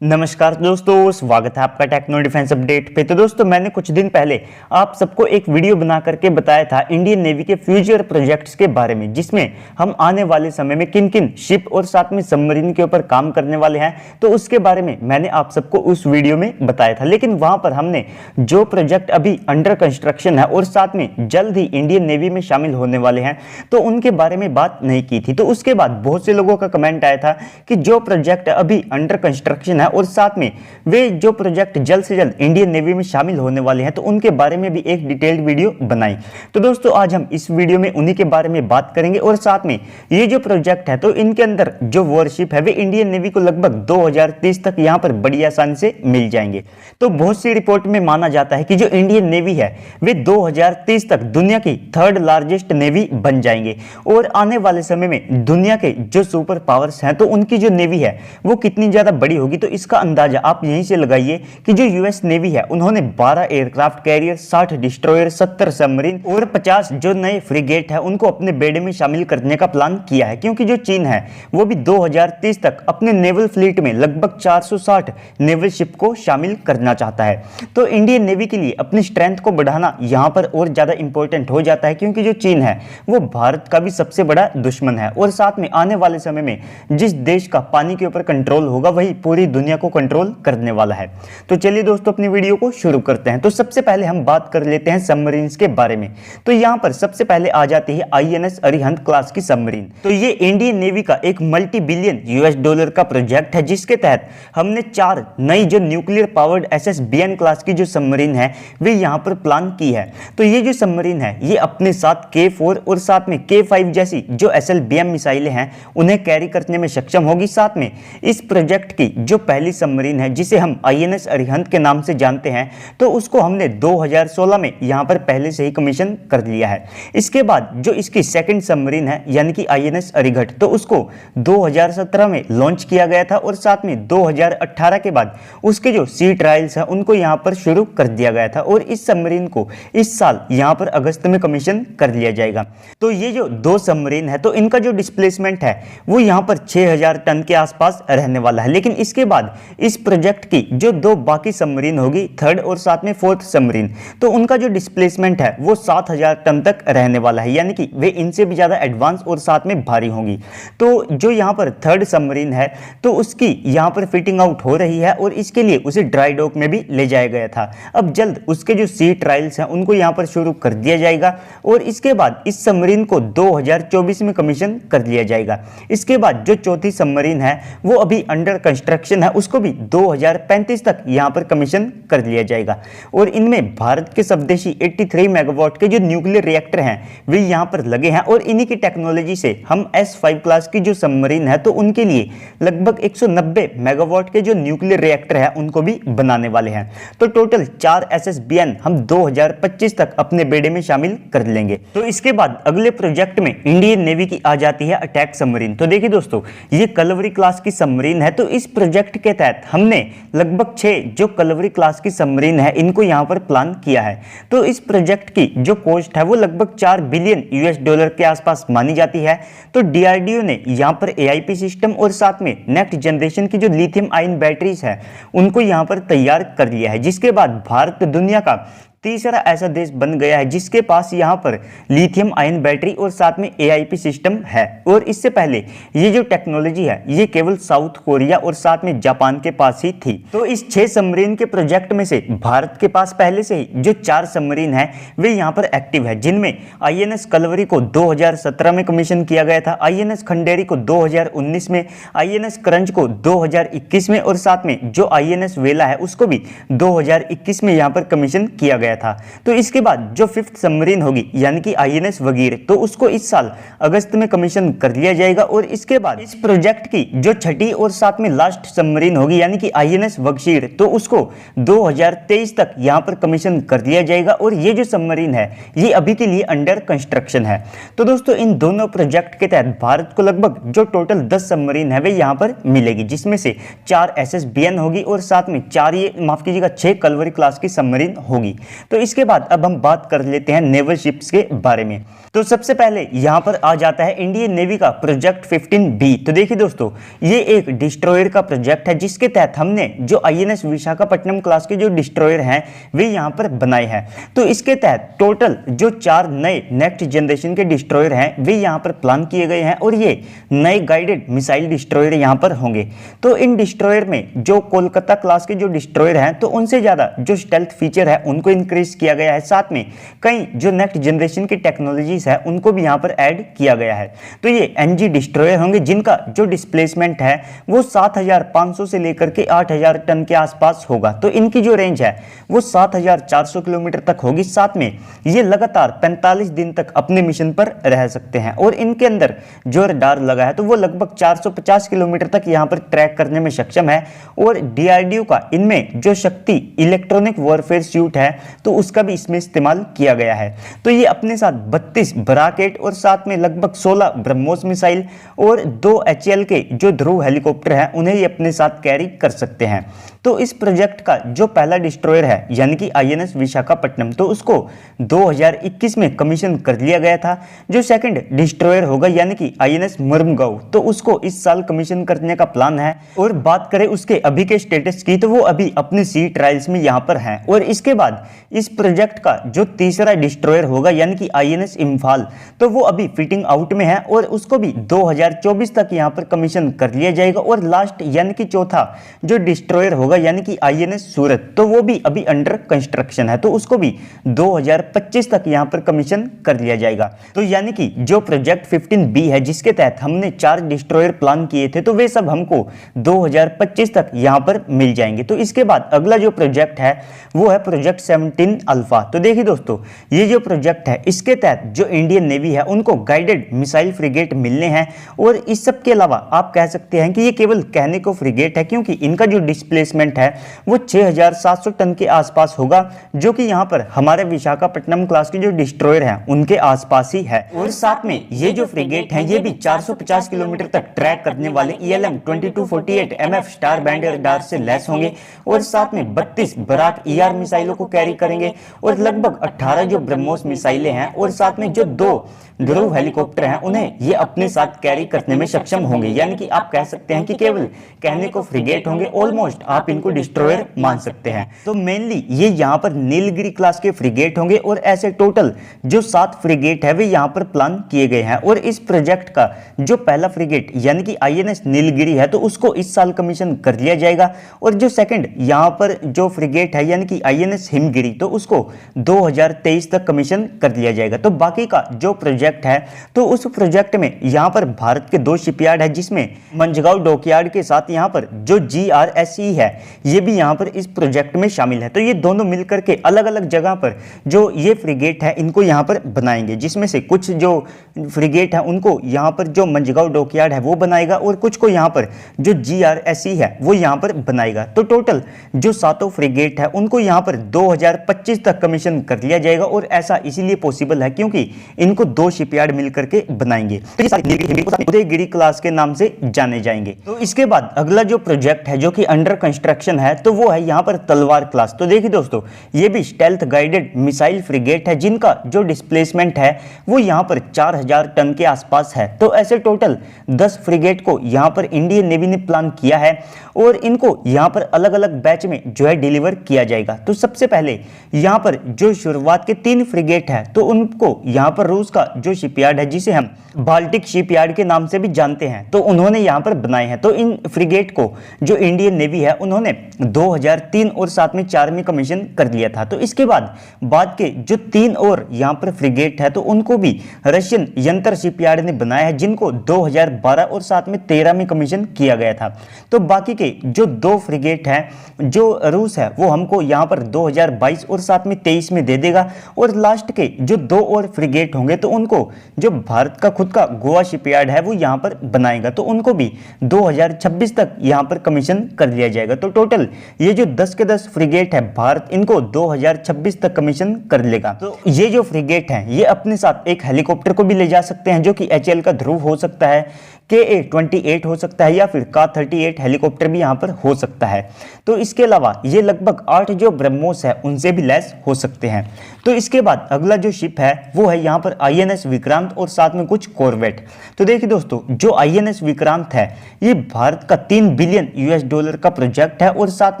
नमस्कार दोस्तों, स्वागत है आपका टेक्नो डिफेंस अपडेट पे। तो दोस्तों, मैंने कुछ दिन पहले आप सबको एक वीडियो बना करके बताया था इंडियन नेवी के फ्यूचर प्रोजेक्ट्स के बारे में, जिसमें हम आने वाले समय में किन किन शिप और साथ में सबमरीन के ऊपर काम करने वाले हैं। तो उसके बारे में मैंने आप सबको उस वीडियो में बताया था, लेकिन वहां पर हमने जो प्रोजेक्ट अभी अंडर कंस्ट्रक्शन है और साथ में जल्द ही इंडियन नेवी में शामिल होने वाले हैं, तो उनके बारे में बात नहीं की थी। तो उसके बाद बहुत से लोगों का कमेंट आया था कि जो प्रोजेक्ट अभी अंडर कंस्ट्रक्शन है और साथ में वे जो प्रोजेक्ट जल्द से जल्द इंडियन नेवी में शामिल होने वाले हैं, तो उनके बारे में भी एक डिटेल्ड वीडियो बनाई। तो दोस्तों, आज हम इस वीडियो में उन्हीं के बारे में बात करेंगे और साथ में ये जो प्रोजेक्ट है तो इनके अंदर जो वॉरशिप है वे इंडियन नेवी को लगभग 2030 तक यहां पर बड़ी आसानी से मिल जाएंगे। तो बहुत सी रिपोर्ट में माना जाता है कि जो इंडियन नेवी है वे 2030 तक दुनिया की थर्ड लार्जेस्ट नेवी बन जाएंगे और आने वाले समय में दुनिया के जो सुपर पावर्स हैं तो उनकी जो नेवी है वो कितनी ज्यादा बड़ी होगी। तो इसका अंदाजा आप यहीं से लगाइए कि जो यूएस नेवी है उन्होंने 12 एयरक्राफ्ट कैरियर, 60 डिस्ट्रॉयर, 70 सबमरीन और 50 जो नए फ्रिगेट है उनको अपने बेड़े में शामिल करने का प्लान किया है, क्योंकि जो चीन है वो भी 2030 तक अपने नेवल फ्लीट में लगभग 460 नेवल शिप को शामिल करना चाहता है। तो इंडियन नेवी के लिए अपनी स्ट्रेंथ को बढ़ाना यहां पर और ज्यादा इंपॉर्टेंट हो जाता है, क्योंकि जो चीन है वो भारत का भी सबसे बड़ा दुश्मन है और साथ में आने वाले समय में जिस देश का पानी के ऊपर कंट्रोल होगा वही पूरी दुनिया को कंट्रोल करने वाला है। तो चलिए दोस्तों, अपनी वीडियो को शुरू करते हैं। तो सबसे पहले हम बात कर लेते हैं सबमरीन्स के बारे में। तो यहां पर सबसे पहले आ जाती है आईएनएस अरिहंत क्लास की सबमरीन। तो ये इंडियन नेवी का एक मल्टी बिलियन यूएस डॉलर का प्रोजेक्ट है, जिसके तहत हमने 4 नई जो न्यूक्लियर पावर्ड एसएसबीएन क्लास की जो सबमरीन है वे यहां पर प्लान की है। तो ये जो सबमरीन है ये अपने साथ K4 और साथ में K5 जैसी जो एसएलबीएम मिसाइलें हैं उन्हें कैरी करने में सक्षम होगी। साथ में इस प्रोजेक्ट की जो पहली सबमरीन है जिसे हम आईएनएस अरिहंत के नाम से जानते हैं, तो उसको हमने 2016 में यहां पर पहले से ही कमीशन कर लिया है। इसके बाद जो इसकी सेकंड सबमरीन है यानी कि आईएनएस अरिघट, तो उसको 2017 में लॉन्च किया गया था और साथ में 2018 के बाद उसके जो सी ट्रायल्स हैं उनको यहां पर शुरू कर दिया गया था और इस सबमरीन को इस साल यहां पर अगस्त में कमीशन कर लिया जाएगा। तो ये जो 2 सबमरीन है तो इनका जो डिस्प्लेसमेंट है वो यहां पर 6000 टन के आसपास रहने वाला है। लेकिन इसके बाद इस प्रोजेक्ट की जो 2 बाकी सबमरीन होगी, थर्ड और साथ में फोर्थ सबमरीन, तो उनका जो डिस्प्लेसमेंट है वो 7000 टन तक रहने वाला है, यानी कि वे इनसे भी ज्यादा एडवांस और साथ में भारी होंगी। तो जो यहां पर थर्ड सबमरीन है तो उसकी यहां पर फिटिंग आउट हो रही है और इसके लिए उसे ड्राई डॉक में भी ले जाया गया था। अब जल्द उसके जो सी ट्रायल्स हैं उनको यहां पर शुरू कर दिया जाएगा और इसके बाद इस सबमरीन को 2024 में कमीशन कर लिया जाएगा। इसके बाद जो चौथी सबमरीन है वो अभी अंडर कंस्ट्रक्शन है, उसको भी 2035 तक यहां पर कमीशन कर लिया जाएगा और इनमें भारत के स्वदेशी 83 मेगावाट के जो न्यूक्लियर रिएक्टर हैं वे यहां पर लगे हैं और इन्हीं की टेक्नोलॉजी से हम S5 क्लास की जो सबमरीन है तो उनके लिए लगभग 190 मेगावाट के जो न्यूक्लियर रिएक्टर है उनको भी बनाने वाले हैं। तो टोटल 4 एसएसबीएन हम 2025 तक अपने बेड़े में शामिल कर लेंगे। तो इसके बाद अगले प्रोजेक्ट में इंडियन नेवी की आ जाती है अटैक सबमरीन। तो देखिए दोस्तों, ये कलवरी क्लास की सबमरीन है। तो इस प्रोजेक्ट के तहत हमने लगभग 6 जो कलवरी क्लास की सबमरीन है इनको यहां पर प्लान किया है। तो इस प्रोजेक्ट की जो कॉस्ट है वो लगभग 4 बिलियन यूएस डॉलर के आसपास मानी जाती है। तो डीआरडीओ ने यहां पर एआईपी सिस्टम और साथ में नेक्स्ट जनरेशन की जो लिथियम आयन बैटरीज है उनको यहां पर तैयार कर लिया है, जिसके बाद भारत दुनिया का तीसरा ऐसा देश बन गया है जिसके पास यहां पर लिथियम आयन बैटरी और साथ में एआईपी सिस्टम है। और इससे पहले ये जो टेक्नोलॉजी है ये केवल साउथ कोरिया और साथ में जापान के पास ही थी। तो इस 6 सबमरीन के प्रोजेक्ट में से भारत के पास पहले से ही जो 4 सबमरीन है वे यहां पर एक्टिव है, जिनमें आईएनएस कलवरी को 2017 में कमीशन किया गया था, आईएनएस खंडेरी को 2019 में, आईएनएस करंज को 2021 में और साथ में जो आईएनएस वेला है उसको भी 2021 में यहां पर कमीशन किया गया था। तो इसके बाद जो 5th सबमरीन होगी यानी कि आईएनएस वगीर, तो उसको इस साल अगस्त में कमीशन कर लिया जाएगा और इसके बाद इस प्रोजेक्ट की जो छठी और साथ में लास्ट सबमरीन होगी यानी कि आईएनएस वगशीर, तो उसको 2023 तक यहां पर कमीशन कर दिया जाएगा और ये जो सबमरीन है ये अभी के लिए अंडर कंस्ट्रक्शन है। तो दोस्तों, इन दोनों प्रोजेक्ट के तहत भारत को लगभग जो टोटल 10 सबमरीन है वे यहां पर मिलेगी, जिसमें से 4 एसएसबीएन होगी और साथ में 6 कलवरी क्लास की सबमरीन होगी। तो इसके बाद अब हम बात कर लेते हैं नेवल शिप्स के बारे में। तो सबसे पहले यहाँ पर आ जाता है इंडियन नेवी का प्रोजेक्ट 15B। तो देखिए दोस्तों, ये एक डिस्ट्रॉयर का प्रोजेक्ट है जिसके तहत हमने जो INS विशाखापट्टनम क्लास के जो डिस्ट्रॉयर हैं वे यहाँ पर बनाए हैं। तो इसके तहत टोटल जो 4 नए नेक्स्ट जनरेशन के डिस्ट्रॉयर हैं वे यहाँ पर प्लान किए गए हैं और ये नए गाइडेड मिसाइल डिस्ट्रॉयर यहाँ पर होंगे। तो इन डिस्ट्रॉयर में जो कोलकाता क्लास के जो डिस्ट्रॉयर हैं तो उनसे ज़्यादा जो स्टेल्थ फीचर है उनको इंक्रीज किया गया है। साथ में कई जो नेक्स्ट जनरेशन की टेक्नोलॉजीज है उनको भी यहाँ पर ऐड किया गया है। तो ये NG डिस्ट्रॉयर होंगे जिनका जो डिस्प्लेसमेंट है वो 7,500 से लेकर के 8,000 टन के आसपास होगा। तो इनकी जो रेंज है वो 7,400 किलोमीटर तक होगी। साथ में ये लगातार 45 दिन तक अपने मिशन पर रह सकते हैं और इनके अंदर जो रडार लगा है तो वो लगभग 450 किलोमीटर तक यहाँ पर ट्रैक करने में सक्षम है। और DRDO का इनमें जो शक्ति इलेक्ट्रॉनिक वॉरफेयर सूट है तो उसका भी इसमें इस्तेमाल किया गया है। तो ये अपने साथ 32 बराकेट और साथ में लगभग 16 ब्रह्मोस मिसाइल और 2 HAL के जो ध्रुव हेलीकॉप्टर हैं उन्हें ये अपने साथ कैरी कर सकते हैं। तो इस प्रोजेक्ट का जो पहला डिस्ट्रॉयर है यानी कि INS विशाखापट्टनम तो उसको 2021 में कमीशन कर लिया गया था। जो सेकंड डिस्ट्रॉयर होगा यानी कि INS मुर्मुगाव तो उसको इस साल कमीशन करने का प्लान है। और बात करें उसके अभी के स्टेटस की तो वो अभी अपने सी ट्रायल्स में यहाँ पर हैं। और इसके बाद इस प्रोजेक्ट का जो तीसरा डिस्ट्रॉयर होगा यानी कि INS इम्फाल तो वो अभी फिटिंग आउट में है और उसको भी 2024 तक यहाँ पर कमीशन कर लिया जाएगा। और लास्ट यानी कि चौथा जो डिस्ट्रॉयर होगा यानी कि INS सूरत तो वो भी अभी अंडर कंस्ट्रक्शन है तो उसको भी 2025 तक यहाँ पर कमीशन कर लिया जाएगा। तो यानी कि जो प्रोजेक्ट 15B है जिसके तहत हमने 4 डिस्ट्रॉयर प्लान किए थे तो वे सब हमको 2025 तक यहाँ पर मिल जाएंगे। तो इसके बाद अगला जो प्रोजेक्ट है वो है प्रोजेक्ट 17 अल्फा। तो देखिए दोस्तों, ये जो प्रोजेक्ट है इसके तहत जो इंडियन नेवी है उनको गाइडेड मिसाइल फ्रिगेट मिलने हैं। और इस सब के अलावा आप कह सकते हैं कि ये केवल कहने को फ्रिगेट है क्योंकि इनका जो डिस्प्लेसमेंट है वो 6,700 टन के आसपास होगा जो कि यहाँ पर हमारे विशाखापट्टनम क्लास के जो डिस्ट्रॉयर हैं उनके आसपास ही है। और साथ में ये जो फ्रिगेट हैं ये भी 450 किलोमीटर तक ट्रैक करने वाले ELM 2248 MF star band radar से लैस होंगे और साथ में 32 बराक ER मिसाइलों को कैरी करेंगे और लगभग 18 जो ब्रह्मोस मिसाइलें हैं और साथ में जो 2 ध्रुव हेलीकॉप्टर हैं उन्हें ये अपने साथ कैरी करने में सक्षम होंगे। यानी कि आप कह सकते हैं कि केवल कहने को फ्रिगेट होंगे, ऑलमोस्ट आप इनको डिस्ट्रॉयर मान सकते हैं। तो मेनली ये यहाँ पर नीलगिरी क्लास के फ्रिगेट होंगे और ऐसे टोटल जो 7 फ्रिगेट है वे यहाँ पर प्लान किए गए हैं। और इस प्रोजेक्ट का जो पहला फ्रिगेट यानी कि INS नीलगिरी है तो उसको इस साल कमीशन कर लिया जाएगा। और जो सेकंड यहाँ पर जो फ्रिगेट है यानी कि INS हिमगिरी तो उसको 2023 तक कमीशन कर लिया जाएगा। तो बाकी का जो प्रोजेक्ट है तो उस प्रोजेक्ट में यहाँ पर भारत के 2 शिपयार्ड है जिसमें मंझगांव डॉकयार्ड के साथ यहाँ पर जो GRSE है ये भी यहाँ पर इस प्रोजेक्ट में शामिल है। तो ये दोनों मिलकर के अलग अलग जगह पर जो ये फ्रिगेट है इनको यहाँ पर बनाएंगे, जिसमें से कुछ जो फ्रिगेट है उनको यहाँ पर जो मंझगांव डॉकयार्ड है वो बनाएगा और कुछ को यहाँ पर जो GRSE है वो यहाँ पर बनाएगा। तो टोटल जो 7 फ्रिगेट है उनको यहाँ पर 2025 तक कमीशन कर लिया जाएगा। और ऐसा इसीलिए पॉसिबल है क्योंकि इनको 2 शिपयार्ड मिलकर के बनाएंगे। तो ये सारे उदयगिरी क्लास के नाम से जाने जाएंगे। तो इसके बाद अगला जो प्रोजेक्ट है जो कि अंडर कंस्ट्रक्शन है तो वो है यहाँ पर तलवार क्लास। तो देखिए दोस्तों, ये भी स्टेल्थ गाइडेड मिसाइल फ्रिगेट है जिनका जो डिस्प्लेसमेंट है वो यहाँ पर 4,000 टन के आसपास है। तो ऐसे टोटल 10 फ्रिगेट को यहाँ पर इंडियन नेवी ने प्लान किया है और इनको यहाँ पर अलग अलग बैच में जो है डिलीवर किया जाएगा। तो सबसे पहले यहाँ पर जो शुरुआत के 3 फ्रिगेट है तो उनको यहाँ पर रूस का जो शिपयार्ड है जिसे हम बाल्टिक शिपयार्ड के नाम से भी जानते हैं तो उन्होंने यहाँ पर बनाए हैं। तो इन फ्रिगेट को जो इंडियन नेवी है उन्होंने 2003 और साथ में 4 में कमीशन कर लिया था। तो इसके बाद के जो 3 और यहाँ पर फ्रिगेट है तो उनको भी रशियन यंत्र शिपयार्ड ने बनाया है जिनको 2012 और साथ में 13 में कमीशन किया गया था। तो बाकी के जो 2 फ्रिगेट हैं जो रूस है वो हमको यहाँ पर 2022 और साथ में 23 में दे देगा। और लास्ट के जो 2 और फ्रिगेट होंगे तो उनको जो भारत का खुद का गोवा शिपयार्ड है वो यहाँ पर बनाएगा तो उनको भी 2026 तक यहाँ पर कमीशन कर लिया जाएगा। तो टोटल ये जो 10 के 10 फ्रिगेट है भारत इनको 2026 तक कमीशन कर लेगा। तो ये जो फ्रिगेट हैं ये अपने साथ एक हेलीकॉप्टर को भी ले जा सकते हैं जो कि HAL का ध्रुव हो सकता है, KA-28 हो सकता है या फिर Ka-38 हेलीकॉप्टर भी यहाँ पर हो सकता है। तो इसके अलावा ये लगभग 8 जो ब्रह्मोस है उनसे से भी लैस हो सकते हैं। तो इसके बाद अगला जो शिप है वो है यहाँ पर INS विक्रांत और साथ में कुछ कॉर्वेट। तो देखिए दोस्तों, जो INS विक्रांत है ये भारत का $3 बिलियन का प्रोजेक्ट है और साथ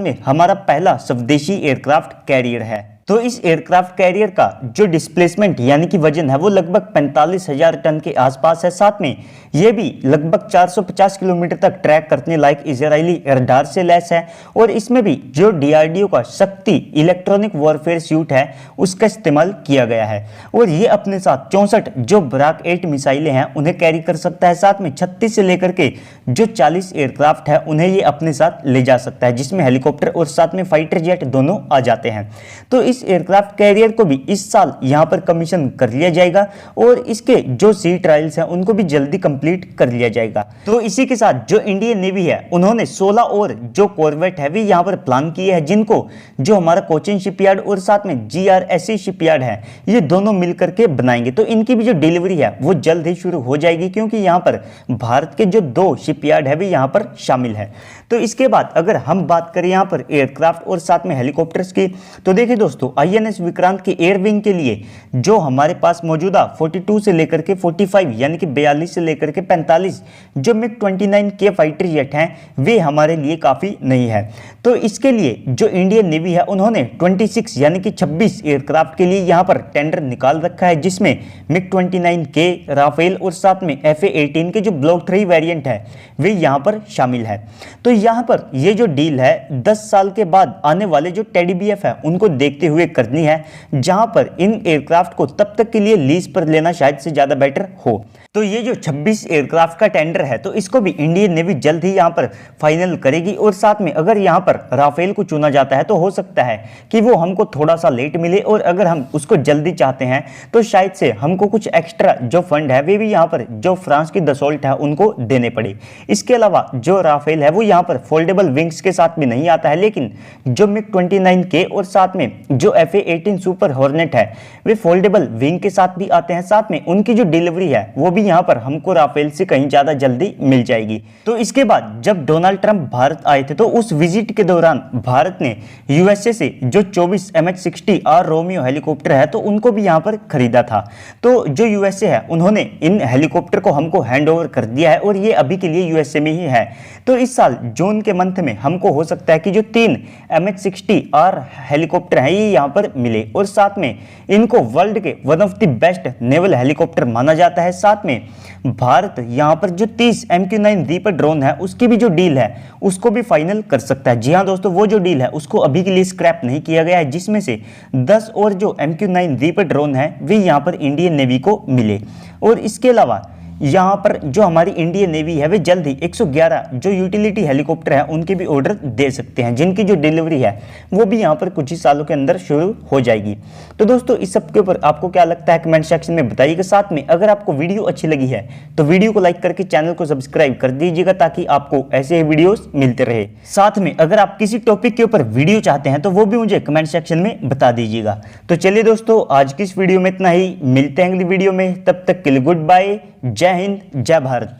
में हमारा पहला स्वदेशी एयरक्राफ्ट कैरियर है। तो इस एयरक्राफ्ट कैरियर का जो डिस्प्लेसमेंट यानी कि वजन है वो लगभग 45,000 टन के आसपास है। साथ में ये भी लगभग 450 किलोमीटर तक ट्रैक करने लायक इजरायली रडार से लैस है और इसमें भी जो DRDO का शक्ति इलेक्ट्रॉनिक वॉरफेयर सूट है उसका इस्तेमाल किया गया है और ये अपने साथ 64 जो बराक 8 मिसाइलें हैं उन्हें कैरी कर सकता है। साथ में 36 से लेकर के जो 40 एयरक्राफ्ट है उन्हें ये अपने साथ ले जा सकता है, जिसमें हेलीकॉप्टर और साथ में फाइटर जेट दोनों आ जाते हैं। तो इस एयरक्राफ्ट कैरियर को भी इस साल यहां पर कमीशन कर लिया जाएगा और इसके जो सी ट्रायल्स हैं उनको भी जल्दी कंप्लीट कर लिया जाएगा। तो इसी के साथ जो इंडियन नेवी है उन्होंने 16 और जो कॉर्वेट है भी यहां पर प्लान किए हैं, जिनको जो हमारा कोचिन शिपयार्ड और साथ में GRSC शिपयार्ड है ये दोनों मिलकर के बनाएंगे। तो इनकी भी जो डिलीवरी है वो जल्द ही शुरू हो जाएगी, क्योंकि यहां पर भारत के जो 2 शिपयार्ड है भी यहां पर शामिल है। तो इसके बाद अगर हम बात करें यहां पर एयरक्राफ्ट और साथ में हेलीकॉप्टर्स की, तो देखिए दोस्तों, INS विक्रांत के एयर विंग के लिए जो हमारे पास मौजूदा 42 से लेकर के 45 यानी कि 42 से लेकर के 45 जो MiG-29 के फाइटर जेट हैं वे हमारे लिए काफ़ी नहीं है। तो इसके लिए जो इंडियन नेवी है उन्होंने 26 यानी कि 26 एयरक्राफ्ट के लिए यहाँ पर टेंडर निकाल रखा है, जिसमें MiG-29 के, राफेल और साथ में FA-18 के जो ब्लॉक 3 वेरिएंट है वे यहाँ पर शामिल है। तो यहाँ पर ये जो डील है 10 साल के बाद आने वाले जो टेडी BF है उनको देखते हुए करनी है, जहां पर इन एयरक्राफ्ट को तब तक के लिए लीज पर लेना शायद से ज्यादा बेटर हो। तो ये जो 26 एयरक्राफ्ट का टेंडर है तो इसको भी इंडियन नेवी जल्द ही यहां पर फाइनल करेगी और साथ में अगर यहां पर राफेल को चुना जाता है तो हो सकता है कि वो हमको थोड़ा सा लेट मिले और अगर हम उसको जल्दी चाहते हैं तो शायद से हमको कुछ एक्स्ट्रा जो फंड है वे भी यहां पर जो फ्रांस की दसोल्ट है उनको देने पड़े। इसके अलावा जो राफेल है वो यहां पर फोल्डेबल विंग्स के साथ भी नहीं आता है, लेकिन जो MiG-29 के और साथ में जो FA-18 सुपर हॉर्नेट है वे फोल्डेबल विंग के साथ भी आते हैं। साथ में उनकी जो डिलीवरी है वो भी यहां पर हमको राफेल से कहीं ज्यादा जल्दी मिल जाएगी। तो इसके बाद जब डोनाल्ड ट्रंप भारत आए थे तो उस विजिट के दौरान भारत ने USA से जो 24 MH-60R रोमियो हेलीकॉप्टर है तो उनको भी यहां पर खरीदा था। तो जो USA है उन्होंने इन हेलीकॉप्टर को हमको हैंड ओवर कर दिया है और ये अभी के लिए USA में ही है। तो इस साल जून के मंथ में हमको हो सकता है कि जो 3 MH-60R हेलीकॉप्टर है ये यहाँ पर मिले और साथ में इनको वर्ल्ड के one of the best naval helicopter माना जाता है। साथ में भारत यहाँ पर जो 30 MQ-9 रीपर ड्रोन है उसकी भी जो डील है उसको भी फाइनल कर सकता है। जी हाँ दोस्तों, वो जो डील है उसको अभी के लिए स्क्रैप नहीं किया गया है, जिसमें से 10 और जो MQ-9 रीपर ड्रोन है वे यहाँ पर इंडियन नेवी को मिले। और इसके अलावा यहाँ पर जो हमारी इंडियन नेवी है वे जल्द ही 111 जो यूटिलिटी हेलीकॉप्टर है उनके भी ऑर्डर दे सकते हैं, जिनकी जो डिलीवरी है वो भी यहाँ पर कुछ ही सालों के अंदर शुरू हो जाएगी। तो दोस्तों, इस सब के ऊपर आपको क्या लगता है कमेंट सेक्शन में बताइएगा। साथ में अगर आपको वीडियो अच्छी लगी है तो वीडियो को लाइक करके चैनल को सब्सक्राइब कर दीजिएगा ताकि आपको ऐसे ही वीडियोस मिलते रहे। साथ में अगर आप किसी टॉपिक के ऊपर वीडियो चाहते हैं तो वो भी मुझे कमेंट सेक्शन में बता दीजिएगा। तो चलिए दोस्तों, आज की इस वीडियो में इतना ही, मिलते हैं अगली वीडियो में, तब तक के लिए गुड बाय, जय हिंद, जय भारत।